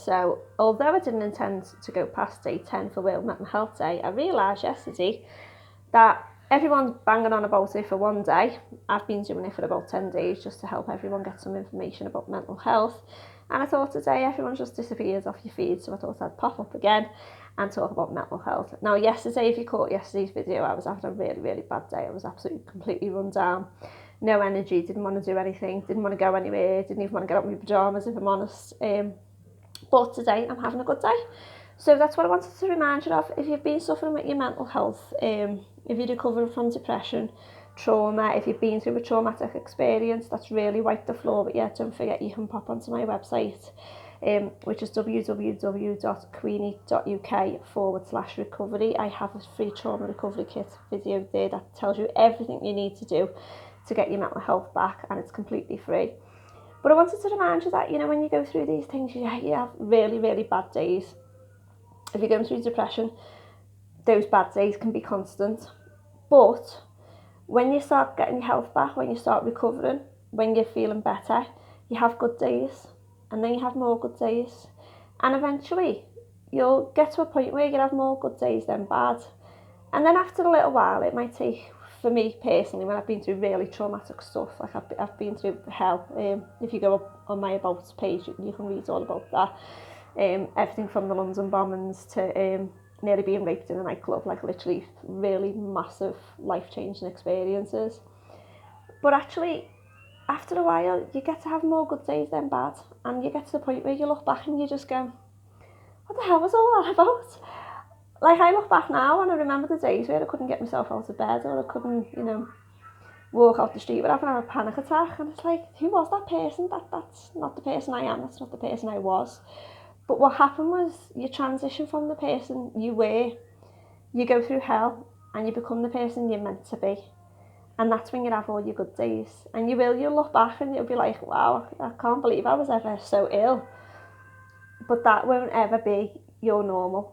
So although I didn't intend to go past day 10 for World Mental Health Day, I realised yesterday that everyone's banging on about it for one day. I've been doing it for about 10 days just to help everyone get some information about mental health. And I thought today everyone just disappears off your feed, so I thought I'd pop up again and talk about mental health. Now yesterday, if you caught yesterday's video, I was having a really, really bad day. I was absolutely completely run down. No energy, didn't want to do anything, didn't want to go anywhere, didn't even want to get out of my pyjamas if I'm honest. But today I'm having a good day. So that's what I wanted to remind you of. If you've been suffering with your mental health, if you're recovering from depression, trauma, if you've been through a traumatic experience that's really wiped the floor with you, don't forget you can pop onto my website, which is www.queenie.uk/recovery. I have a free trauma recovery kit video there that tells you everything you need to do to get your mental health back, and it's completely free. But I wanted to remind you that, you know, when you go through these things, you have really, really bad days. If you're going through depression, those bad days can be constant. But when you start getting your health back, when you start recovering, when you're feeling better, you have good days, and then you have more good days. And eventually, you'll get to a point where you have more good days than bad. And then after a little while, it might take, for me personally, when I've been through really traumatic stuff, like I've been through hell. If you go up on my About page, you can read all about that. Everything from the London bombings to nearly being raped in a nightclub, like literally really massive life-changing experiences. But actually, after a while, you get to have more good days than bad, and you get to the point where you look back and you just go, what the hell was all that about? Like, I look back now and I remember the days where I couldn't get myself out of bed, or I couldn't, you know, walk out the street without having a panic attack. And it's like, who was that person? That's not the person I am, that's not the person I was. But what happened was you transition from the person you were, you go through hell, and you become the person you're meant to be. And that's when you have all your good days. And you'll look back and you'll be like, wow, I can't believe I was ever so ill. But that won't ever be your normal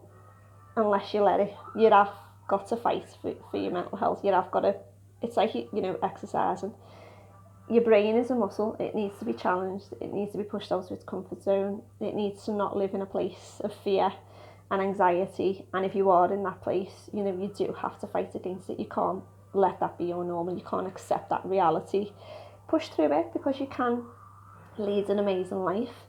unless you let it. You have got to fight for your mental health. You have got to, it's like, you know, exercising. Your brain is a muscle. It needs to be challenged. It needs to be pushed out of its comfort zone. It needs to not live in a place of fear and anxiety. And if you are in that place, you know, you do have to fight against it. You can't let that be your normal. You can't accept that reality. Push through it, because you can lead an amazing life.